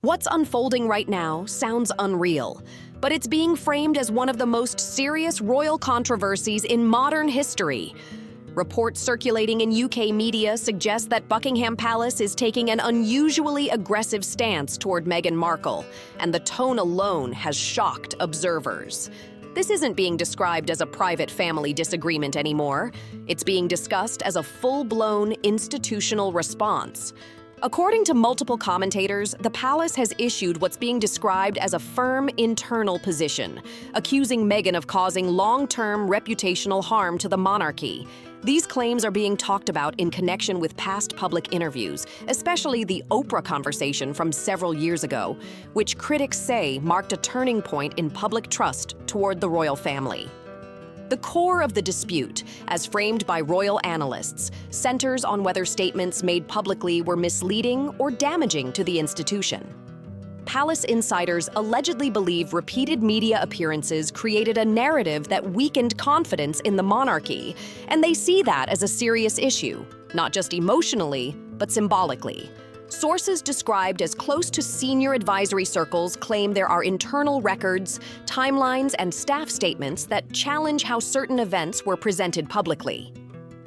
What's unfolding right now sounds unreal, but it's being framed as one of the most serious royal controversies in modern history. Reports circulating in UK media suggest that Buckingham Palace is taking an unusually aggressive stance toward Meghan Markle, and the tone alone has shocked observers. This isn't being described as a private family disagreement anymore. It's being discussed as a full-blown institutional response. According to multiple commentators, the palace has issued what's being described as a firm internal position, accusing Meghan of causing long-term reputational harm to the monarchy. These claims are being talked about in connection with past public interviews, especially the Oprah conversation from several years ago, which critics say marked a turning point in public trust toward the royal family. The core of the dispute, as framed by royal analysts, centers on whether statements made publicly were misleading or damaging to the institution. Palace insiders allegedly believe repeated media appearances created a narrative that weakened confidence in the monarchy, and they see that as a serious issue, not just emotionally, but symbolically. Sources described as close to senior advisory circles claim there are internal records, timelines, and staff statements that challenge how certain events were presented publicly.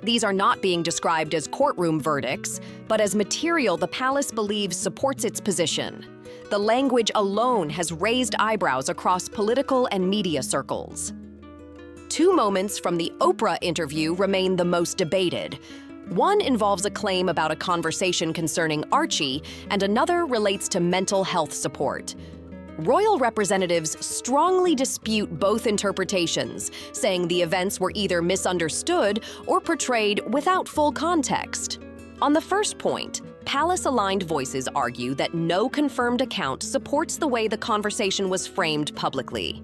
These are not being described as courtroom verdicts, but as material the palace believes supports its position. The language alone has raised eyebrows across political and media circles. Two moments from the Oprah interview remain the most debated. One involves a claim about a conversation concerning Archie, and another relates to mental health support. Royal representatives strongly dispute both interpretations, saying the events were either misunderstood or portrayed without full context. On the first point, palace-aligned voices argue that no confirmed account supports the way the conversation was framed publicly.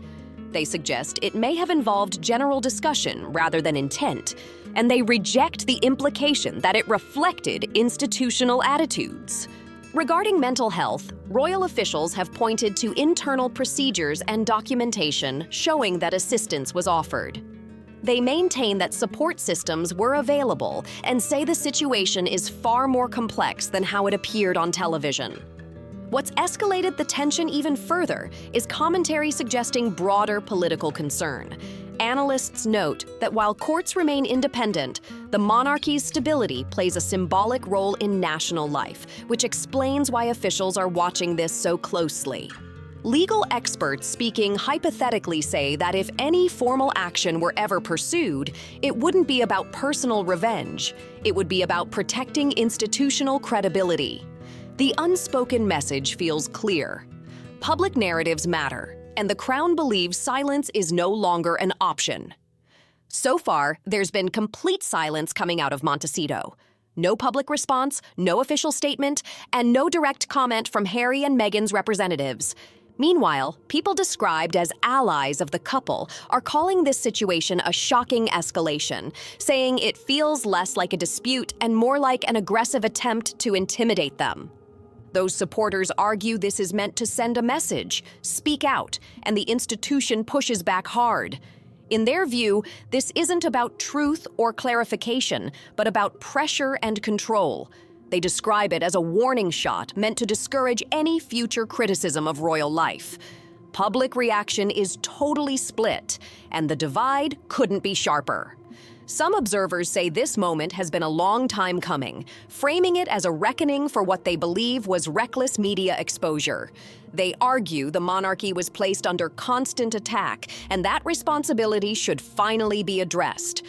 They suggest it may have involved general discussion rather than intent, and they reject the implication that it reflected institutional attitudes. Regarding mental health, royal officials have pointed to internal procedures and documentation showing that assistance was offered. They maintain that support systems were available and say the situation is far more complex than how it appeared on television. What's escalated the tension even further is commentary suggesting broader political concern. Analysts note that while courts remain independent, the monarchy's stability plays a symbolic role in national life, which explains why officials are watching this so closely. Legal experts speaking hypothetically say that if any formal action were ever pursued, it wouldn't be about personal revenge. It would be about protecting institutional credibility. The unspoken message feels clear. Public narratives matter, and the Crown believes silence is no longer an option. So far, there's been complete silence coming out of Montecito. No public response, no official statement, and no direct comment from Harry and Meghan's representatives. Meanwhile, people described as allies of the couple are calling this situation a shocking escalation, saying it feels less like a dispute and more like an aggressive attempt to intimidate them. Those supporters argue this is meant to send a message, speak out, and the institution pushes back hard. In their view, this isn't about truth or clarification, but about pressure and control. They describe it as a warning shot meant to discourage any future criticism of royal life. Public reaction is totally split, and the divide couldn't be sharper. Some observers say this moment has been a long time coming, framing it as a reckoning for what they believe was reckless media exposure. They argue the monarchy was placed under constant attack, and that responsibility should finally be addressed.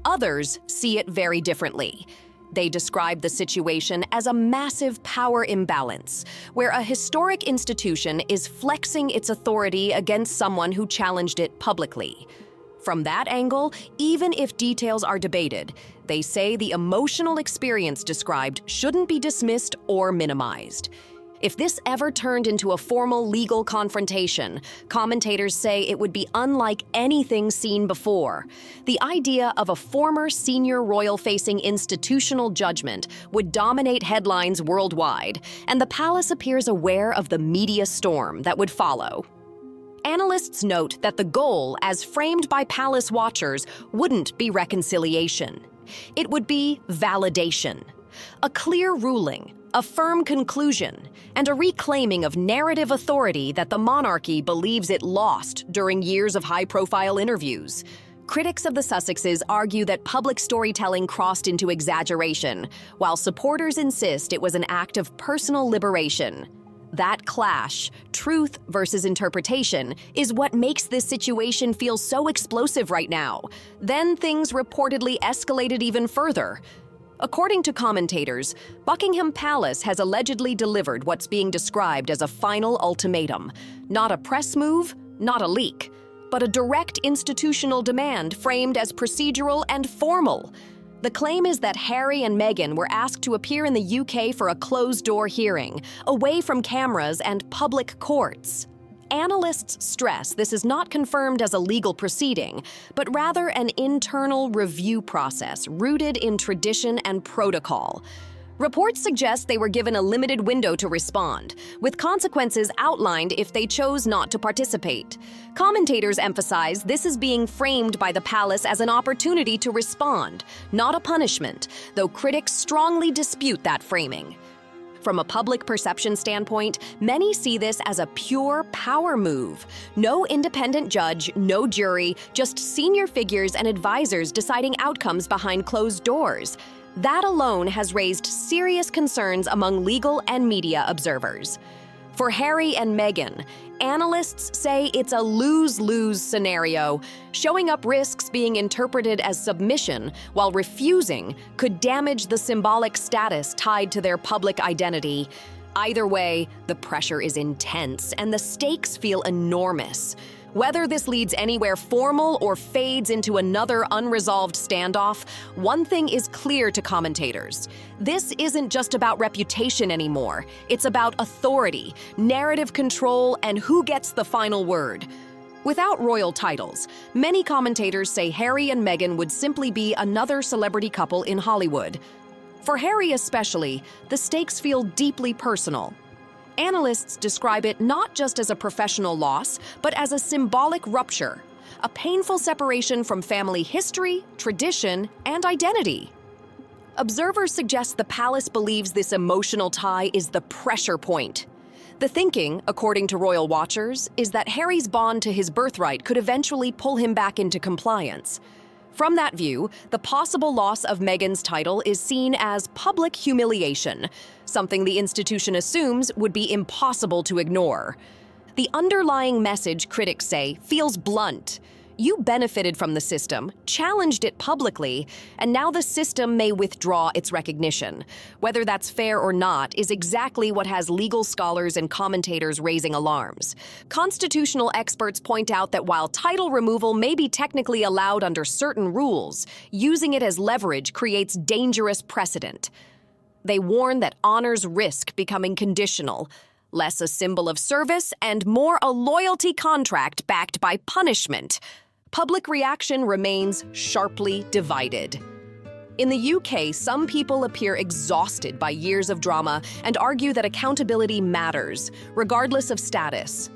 Others see it very differently. They describe the situation as a massive power imbalance, where a historic institution is flexing its authority against someone who challenged it publicly. From that angle, even if details are debated, they say the emotional experience described shouldn't be dismissed or minimized. If this ever turned into a formal legal confrontation, commentators say it would be unlike anything seen before. The idea of a former senior royal-facing institutional judgment would dominate headlines worldwide, and the palace appears aware of the media storm that would follow. Analysts note that the goal, as framed by palace watchers, wouldn't be reconciliation. It would be validation. A clear ruling, a firm conclusion, and a reclaiming of narrative authority that the monarchy believes it lost during years of high-profile interviews. Critics of the Sussexes argue that public storytelling crossed into exaggeration, while supporters insist it was an act of personal liberation. That clash, truth versus interpretation, is what makes this situation feel so explosive right now. Then things reportedly escalated even further. According to commentators, Buckingham Palace has allegedly delivered what's being described as a final ultimatum. Not a press move, not a leak, but a direct institutional demand framed as procedural and formal. The claim is that Harry and Meghan were asked to appear in the UK for a closed-door hearing, away from cameras and public courts. Analysts stress this is not confirmed as a legal proceeding, but rather an internal review process rooted in tradition and protocol. Reports suggest they were given a limited window to respond, with consequences outlined if they chose not to participate. Commentators emphasize this is being framed by the palace as an opportunity to respond, not a punishment, though critics strongly dispute that framing. From a public perception standpoint, many see this as a pure power move. No independent judge, no jury, just senior figures and advisors deciding outcomes behind closed doors. That alone has raised serious concerns among legal and media observers. For Harry and Meghan, analysts say it's a lose-lose scenario. Showing up risks being interpreted as submission while refusing could damage the symbolic status tied to their public identity. Either way, the pressure is intense and the stakes feel enormous. Whether this leads anywhere formal or fades into another unresolved standoff, one thing is clear to commentators. This isn't just about reputation anymore. It's about authority, narrative control, and who gets the final word. Without royal titles, many commentators say Harry and Meghan would simply be another celebrity couple in Hollywood. For Harry especially, the stakes feel deeply personal. Analysts describe it not just as a professional loss, but as a symbolic rupture, a painful separation from family history, tradition, and identity. Observers suggest the palace believes this emotional tie is the pressure point. The thinking, according to royal watchers, is that Harry's bond to his birthright could eventually pull him back into compliance. From that view, the possible loss of Meghan's title is seen as public humiliation, something the institution assumes would be impossible to ignore. The underlying message, critics say, feels blunt. You benefited from the system, challenged it publicly, and now the system may withdraw its recognition. Whether that's fair or not is exactly what has legal scholars and commentators raising alarms. Constitutional experts point out that while title removal may be technically allowed under certain rules, using it as leverage creates dangerous precedent. They warn that honors risk becoming conditional, less a symbol of service and more a loyalty contract backed by punishment. Public reaction remains sharply divided. In the UK, some people appear exhausted by years of drama and argue that accountability matters, regardless of status.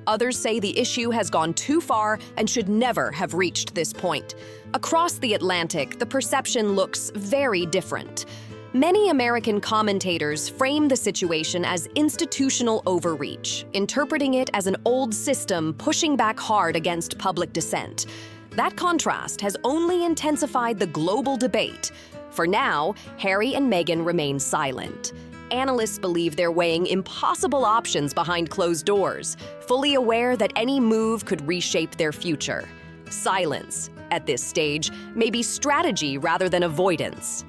Others say the issue has gone too far and should never have reached this point. Across the Atlantic, the perception looks very different. Many American commentators frame the situation as institutional overreach, interpreting it as an old system pushing back hard against public dissent. That contrast has only intensified the global debate. For now, Harry and Meghan remain silent. Analysts believe they're weighing impossible options behind closed doors, fully aware that any move could reshape their future. Silence, at this stage, may be strategy rather than avoidance.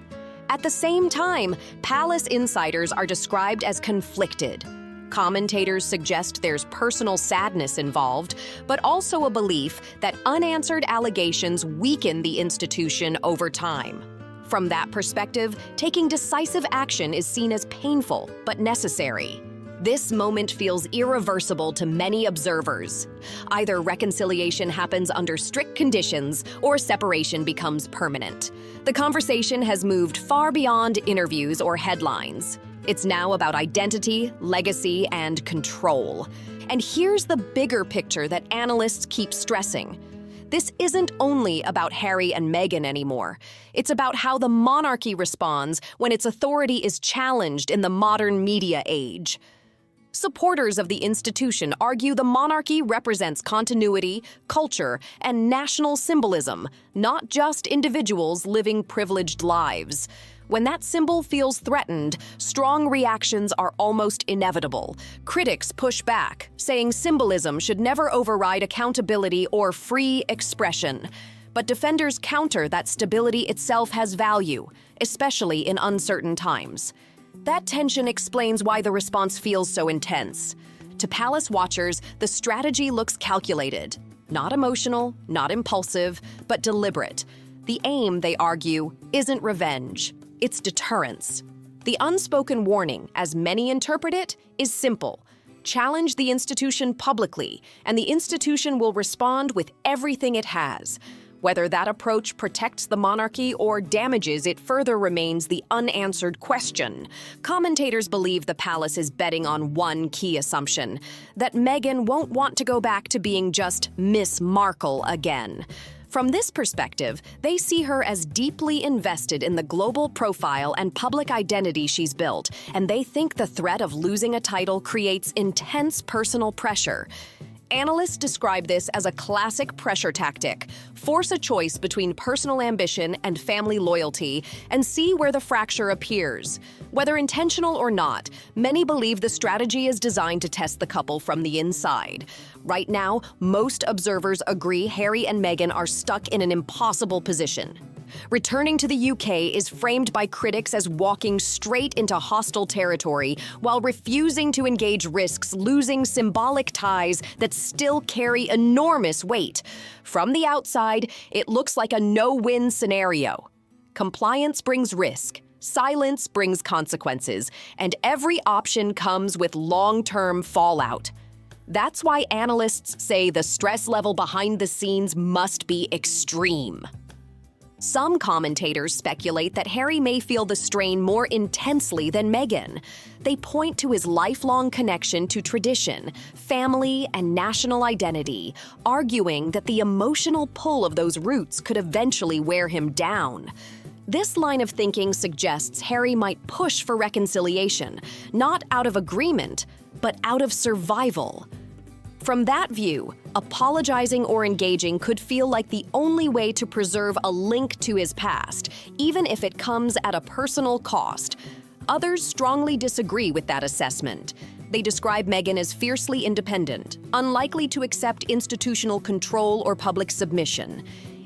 At the same time, palace insiders are described as conflicted. Commentators suggest there's personal sadness involved, but also a belief that unanswered allegations weaken the institution over time. From that perspective, taking decisive action is seen as painful but necessary. This moment feels irreversible to many observers. Either reconciliation happens under strict conditions or separation becomes permanent. The conversation has moved far beyond interviews or headlines. It's now about identity, legacy, and control. And here's the bigger picture that analysts keep stressing. This isn't only about Harry and Meghan anymore. It's about how the monarchy responds when its authority is challenged in the modern media age. Supporters of the institution argue the monarchy represents continuity, culture, and national symbolism, not just individuals living privileged lives. When that symbol feels threatened, strong reactions are almost inevitable. Critics push back, saying symbolism should never override accountability or free expression. But defenders counter that stability itself has value, especially in uncertain times. That tension explains why the response feels so intense. To palace watchers, the strategy looks calculated. Not emotional, not impulsive, but deliberate. The aim, they argue, isn't revenge. It's deterrence. The unspoken warning, as many interpret it, is simple. Challenge the institution publicly, and the institution will respond with everything it has. Whether that approach protects the monarchy or damages it further remains the unanswered question. Commentators believe the palace is betting on one key assumption, that Meghan won't want to go back to being just Miss Markle again. From this perspective, they see her as deeply invested in the global profile and public identity she's built, and they think the threat of losing a title creates intense personal pressure. Analysts describe this as a classic pressure tactic. Force a choice between personal ambition and family loyalty and see where the fracture appears. Whether intentional or not, many believe the strategy is designed to test the couple from the inside. Right now, most observers agree Harry and Meghan are stuck in an impossible position. Returning to the UK is framed by critics as walking straight into hostile territory while refusing to engage risks losing symbolic ties that still carry enormous weight. From the outside, it looks like a no-win scenario. Compliance brings risk, silence brings consequences, and every option comes with long-term fallout. That's why analysts say the stress level behind the scenes must be extreme. Some commentators speculate that Harry may feel the strain more intensely than Meghan. They point to his lifelong connection to tradition, family, and national identity, arguing that the emotional pull of those roots could eventually wear him down. This line of thinking suggests Harry might push for reconciliation, not out of agreement, but out of survival. From that view, apologizing or engaging could feel like the only way to preserve a link to his past, even if it comes at a personal cost. Others strongly disagree with that assessment. They describe Meghan as fiercely independent, unlikely to accept institutional control or public submission.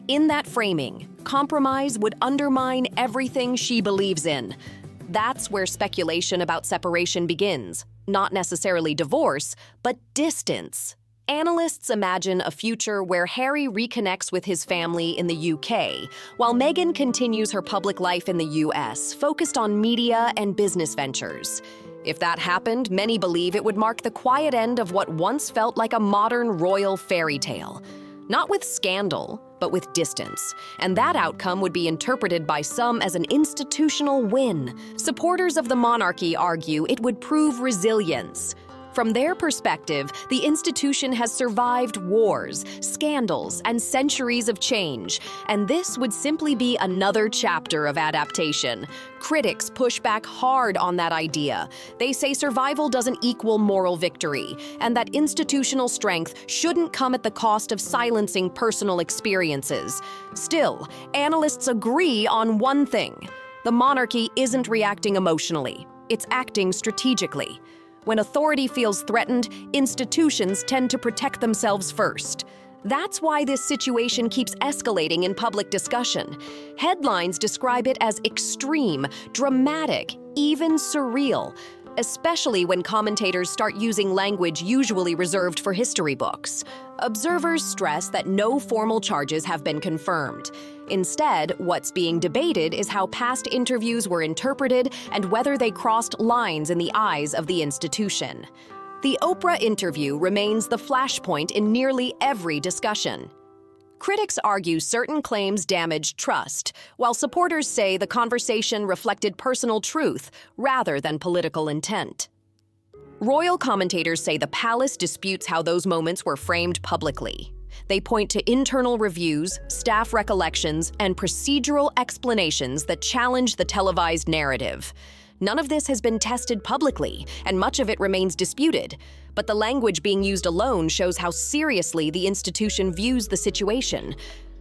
In that framing, compromise would undermine everything she believes in. That's where speculation about separation begins. Not necessarily divorce, but distance. Analysts imagine a future where Harry reconnects with his family in the UK, while Meghan continues her public life in the US, focused on media and business ventures. If that happened, many believe it would mark the quiet end of what once felt like a modern royal fairy tale. Not with scandal, but with distance. And that outcome would be interpreted by some as an institutional win. Supporters of the monarchy argue it would prove resilience. From their perspective, the institution has survived wars, scandals, and centuries of change, and this would simply be another chapter of adaptation. Critics push back hard on that idea. They say survival doesn't equal moral victory, and that institutional strength shouldn't come at the cost of silencing personal experiences. Still, analysts agree on one thing. The monarchy isn't reacting emotionally. It's acting strategically. When authority feels threatened, institutions tend to protect themselves first. That's why this situation keeps escalating in public discussion. Headlines describe it as extreme, dramatic, even surreal, especially when commentators start using language usually reserved for history books. Observers stress that no formal charges have been confirmed. Instead, what's being debated is how past interviews were interpreted and whether they crossed lines in the eyes of the institution. The Oprah interview remains the flashpoint in nearly every discussion. Critics argue certain claims damaged trust, while supporters say the conversation reflected personal truth rather than political intent. Royal commentators say the palace disputes how those moments were framed publicly. They point to internal reviews, staff recollections, and procedural explanations that challenge the televised narrative. None of this has been tested publicly, and much of it remains disputed. But the language being used alone shows how seriously the institution views the situation.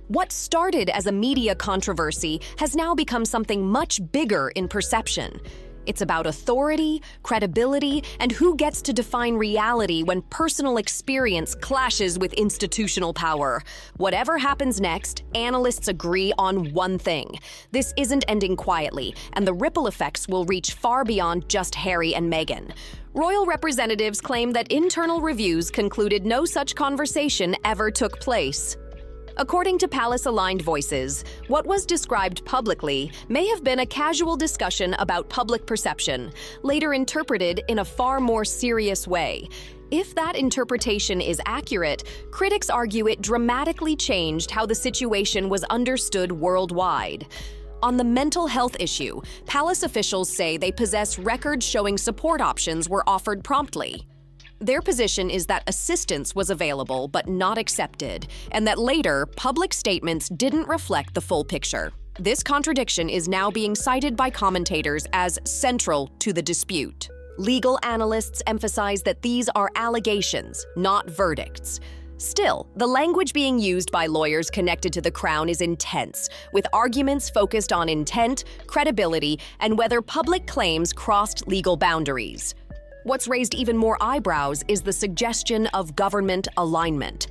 What started as a media controversy has now become something much bigger in perception. It's about authority, credibility, and who gets to define reality when personal experience clashes with institutional power. Whatever happens next, analysts agree on one thing. This isn't ending quietly, and the ripple effects will reach far beyond just Harry and Meghan. Royal representatives claim that internal reviews concluded no such conversation ever took place. According to palace-aligned voices, what was described publicly may have been a casual discussion about public perception, later interpreted in a far more serious way. If that interpretation is accurate, critics argue it dramatically changed how the situation was understood worldwide. On the mental health issue, palace officials say they possess records showing support options were offered promptly. Their position is that assistance was available but not accepted, and that later, public statements didn't reflect the full picture. This contradiction is now being cited by commentators as central to the dispute. Legal analysts emphasize that these are allegations, not verdicts. Still, the language being used by lawyers connected to the crown is intense, with arguments focused on intent, credibility, and whether public claims crossed legal boundaries. What's raised even more eyebrows is the suggestion of government alignment.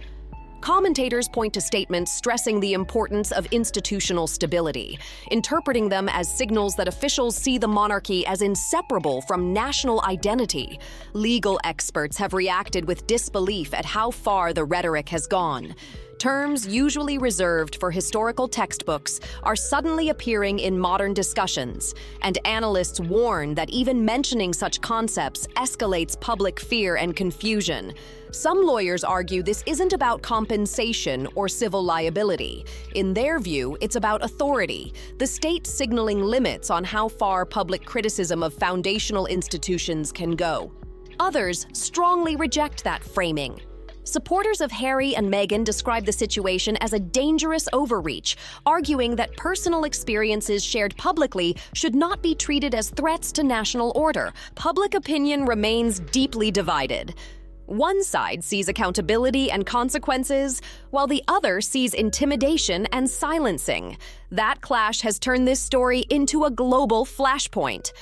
Commentators point to statements stressing the importance of institutional stability, interpreting them as signals that officials see the monarchy as inseparable from national identity. Legal experts have reacted with disbelief at how far the rhetoric has gone. Terms usually reserved for historical textbooks are suddenly appearing in modern discussions, and analysts warn that even mentioning such concepts escalates public fear and confusion. Some lawyers argue this isn't about compensation or civil liability. In their view, it's about authority, the state signaling limits on how far public criticism of foundational institutions can go. Others strongly reject that framing. Supporters of Harry and Meghan describe the situation as a dangerous overreach, arguing that personal experiences shared publicly should not be treated as threats to national order. Public opinion remains deeply divided. One side sees accountability and consequences, while the other sees intimidation and silencing. That clash has turned this story into a global flashpoint.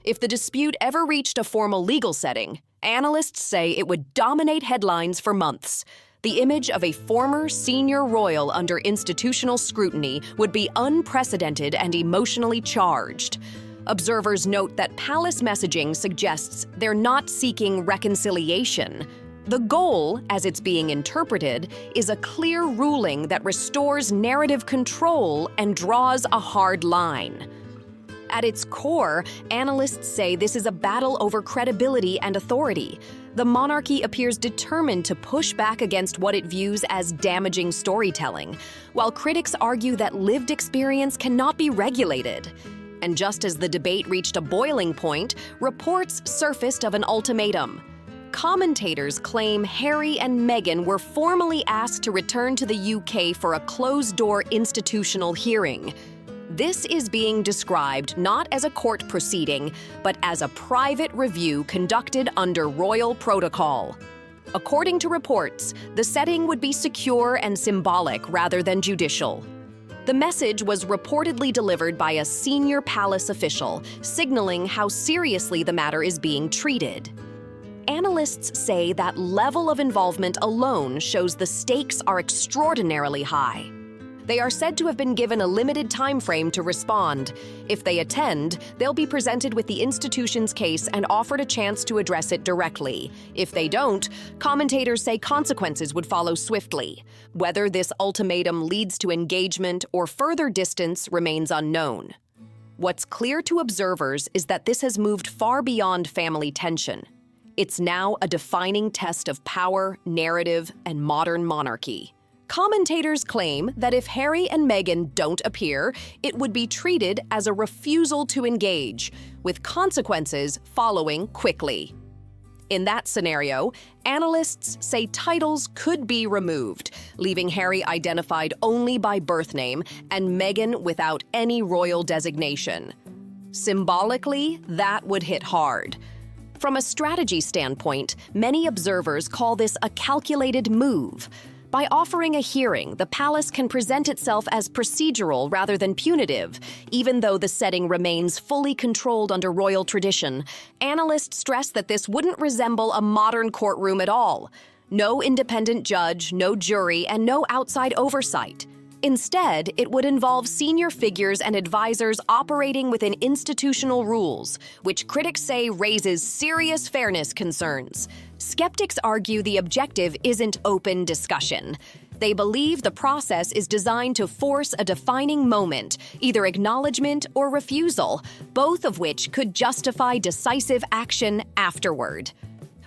If the dispute ever reached a formal legal setting, analysts say it would dominate headlines for months. The image of a former senior royal under institutional scrutiny would be unprecedented and emotionally charged. Observers note that palace messaging suggests they're not seeking reconciliation. The goal, as it's being interpreted, is a clear ruling that restores narrative control and draws a hard line. At its core, analysts say this is a battle over credibility and authority. The monarchy appears determined to push back against what it views as damaging storytelling, while critics argue that lived experience cannot be regulated. And just as the debate reached a boiling point, reports surfaced of an ultimatum. Commentators claim Harry and Meghan were formally asked to return to the UK for a closed-door institutional hearing. This is being described not as a court proceeding, but as a private review conducted under royal protocol. According to reports, the setting would be secure and symbolic rather than judicial. The message was reportedly delivered by a senior palace official, signaling how seriously the matter is being treated. Analysts say that level of involvement alone shows the stakes are extraordinarily high. They are said to have been given a limited time frame to respond. If they attend, they'll be presented with the institution's case and offered a chance to address it directly. If they don't, commentators say consequences would follow swiftly. Whether this ultimatum leads to engagement or further distance remains unknown. What's clear to observers is that this has moved far beyond family tension. It's now a defining test of power, narrative, and modern monarchy. Commentators claim that if Harry and Meghan don't appear, it would be treated as a refusal to engage, with consequences following quickly. In that scenario, analysts say titles could be removed, leaving Harry identified only by birth name and Meghan without any royal designation. Symbolically, that would hit hard. From a strategy standpoint, many observers call this a calculated move. By offering a hearing, the palace can present itself as procedural rather than punitive, even though the setting remains fully controlled under royal tradition. Analysts stress that this wouldn't resemble a modern courtroom at all. No independent judge, no jury, and no outside oversight. Instead, it would involve senior figures and advisors operating within institutional rules, which critics say raises serious fairness concerns. Skeptics argue the objective isn't open discussion. They believe the process is designed to force a defining moment, either acknowledgement or refusal, both of which could justify decisive action afterward.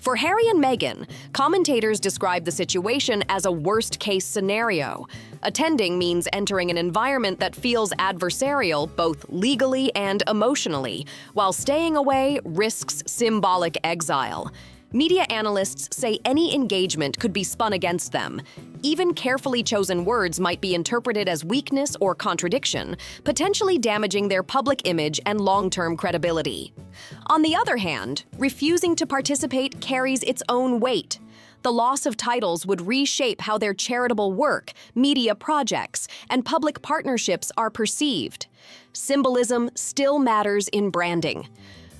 For Harry and Meghan, commentators describe the situation as a worst-case scenario. Attending means entering an environment that feels adversarial both legally and emotionally, while staying away risks symbolic exile. Media analysts say any engagement could be spun against them. Even carefully chosen words might be interpreted as weakness or contradiction, potentially damaging their public image and long-term credibility. On the other hand, refusing to participate carries its own weight. The loss of titles would reshape how their charitable work, media projects, and public partnerships are perceived. Symbolism still matters in branding.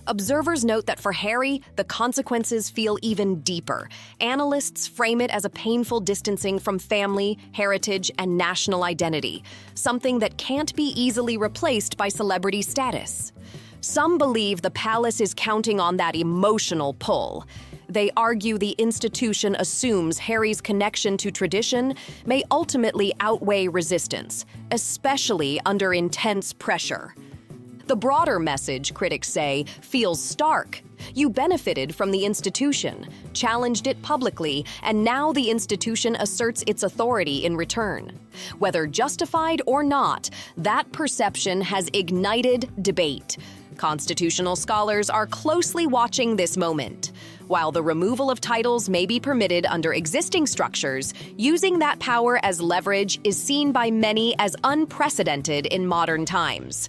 Observers note that for Harry, the consequences feel even deeper. Analysts frame it as a painful distancing from family, heritage, and national identity, something that can't be easily replaced by celebrity status. Some believe the palace is counting on that emotional pull. They argue the institution assumes Harry's connection to tradition may ultimately outweigh resistance, especially under intense pressure. The broader message, critics say, feels stark. You benefited from the institution, challenged it publicly, and now the institution asserts its authority in return. Whether justified or not, that perception has ignited debate. Constitutional scholars are closely watching this moment. While the removal of titles may be permitted under existing structures, using that power as leverage is seen by many as unprecedented in modern times.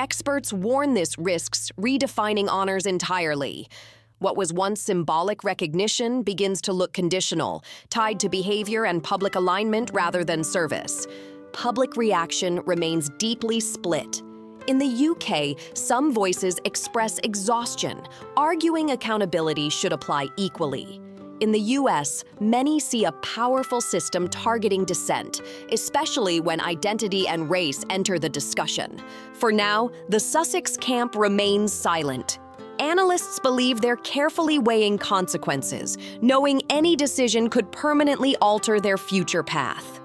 Experts warn this risks redefining honors entirely. What was once symbolic recognition begins to look conditional, tied to behavior and public alignment rather than service. Public reaction remains deeply split. In the UK, some voices express exhaustion, arguing accountability should apply equally. In the US, many see a powerful system targeting dissent, especially when identity and race enter the discussion. For now, the Sussex camp remains silent. Analysts believe they're carefully weighing consequences, knowing any decision could permanently alter their future path.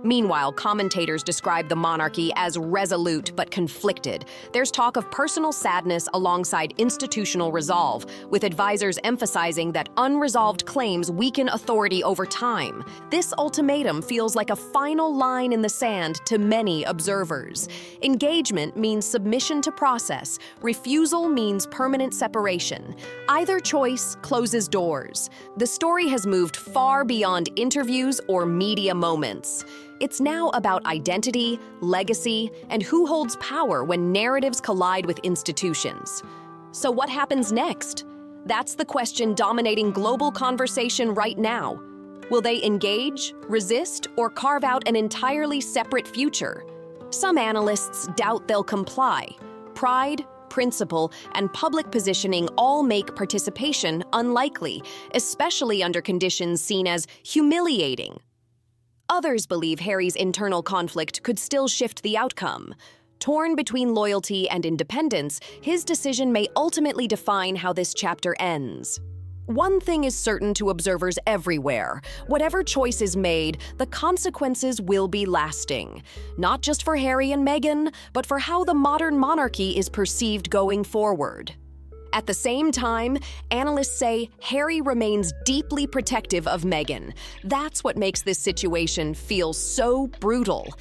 Meanwhile, commentators describe the monarchy as resolute but conflicted. There's talk of personal sadness alongside institutional resolve, with advisors emphasizing that unresolved claims weaken authority over time. This ultimatum feels like a final line in the sand to many observers. Engagement means submission to process. Refusal means permanent separation. Either choice closes doors. The story has moved far beyond interviews or media moments. It's now about identity, legacy, and who holds power when narratives collide with institutions. So what happens next? That's the question dominating global conversation right now. Will they engage, resist, or carve out an entirely separate future? Some analysts doubt they'll comply. Pride, principle, and public positioning all make participation unlikely, especially under conditions seen as humiliating. Others believe Harry's internal conflict could still shift the outcome. Torn between loyalty and independence, his decision may ultimately define how this chapter ends. One thing is certain to observers everywhere. Whatever choice is made, the consequences will be lasting. Not just for Harry and Meghan, but for how the modern monarchy is perceived going forward. At the same time, analysts say Harry remains deeply protective of Meghan. That's what makes this situation feel so brutal.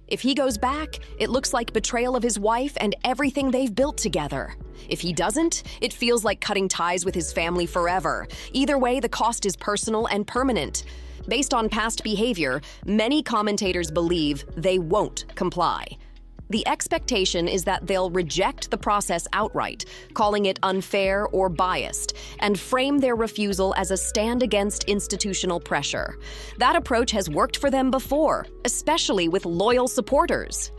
If he goes back, it looks like betrayal of his wife and everything they've built together. If he doesn't, it feels like cutting ties with his family forever. Either way, the cost is personal and permanent. Based on past behavior, many commentators believe they won't comply. The expectation is that they'll reject the process outright, calling it unfair or biased, and frame their refusal as a stand against institutional pressure. That approach has worked for them before, especially with loyal supporters.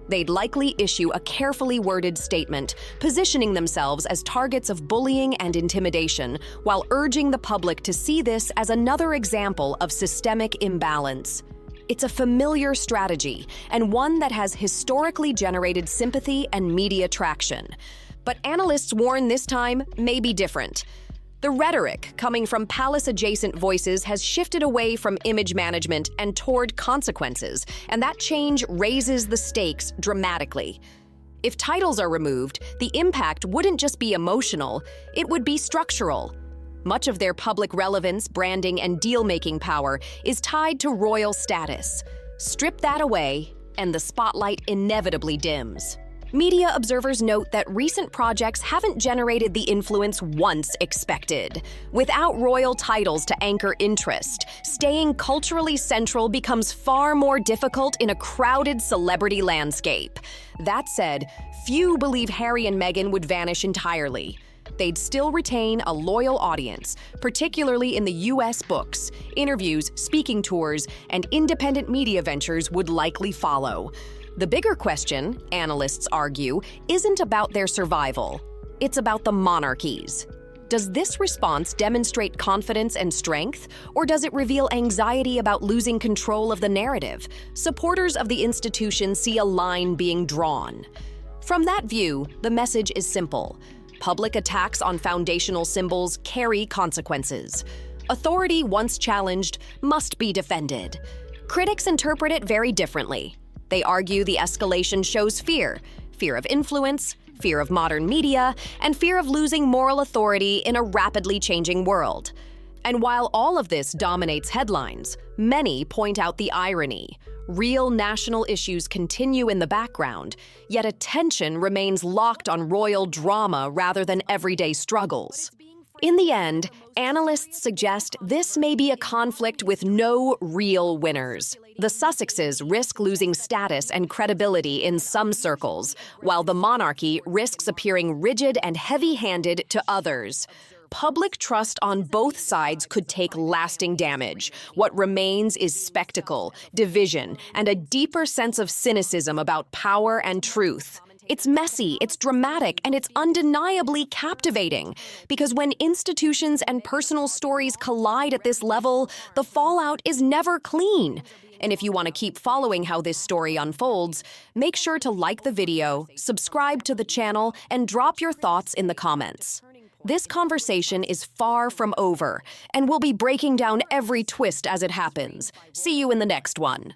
They'd likely issue a carefully worded statement, positioning themselves as targets of bullying and intimidation, while urging the public to see this as another example of systemic imbalance. It's a familiar strategy, and one that has historically generated sympathy and media traction. But analysts warn this time may be different. The rhetoric coming from palace-adjacent voices has shifted away from image management and toward consequences, and that change raises the stakes dramatically. If titles are removed, the impact wouldn't just be emotional, it would be structural. Much of their public relevance, branding, and deal-making power is tied to royal status. Strip that away, and the spotlight inevitably dims. Media observers note that recent projects haven't generated the influence once expected. Without royal titles to anchor interest, staying culturally central becomes far more difficult in a crowded celebrity landscape. That said, few believe Harry and Meghan would vanish entirely. They'd still retain a loyal audience, particularly in the US books. Interviews, speaking tours, and independent media ventures would likely follow. The bigger question, analysts argue, isn't about their survival. It's about the monarchy's. Does this response demonstrate confidence and strength, or does it reveal anxiety about losing control of the narrative? Supporters of the institution see a line being drawn. From that view, the message is simple. Public attacks on foundational symbols carry consequences. Authority, once challenged, must be defended. Critics interpret it very differently. They argue the escalation shows fear of influence, fear of modern media, and fear of losing moral authority in a rapidly changing world. And while all of this dominates headlines, many point out the irony. Real national issues continue in the background, yet attention remains locked on royal drama rather than everyday struggles. In the end, analysts suggest this may be a conflict with no real winners. The Sussexes risk losing status and credibility in some circles, while the monarchy risks appearing rigid and heavy-handed to others. Public trust on both sides could take lasting damage. What remains is spectacle, division, and a deeper sense of cynicism about power and truth. It's messy, it's dramatic, and it's undeniably captivating. Because when institutions and personal stories collide at this level, the fallout is never clean. And if you want to keep following how this story unfolds, make sure to like the video, subscribe to the channel, and drop your thoughts in the comments. This conversation is far from over, and we'll be breaking down every twist as it happens. See you in the next one.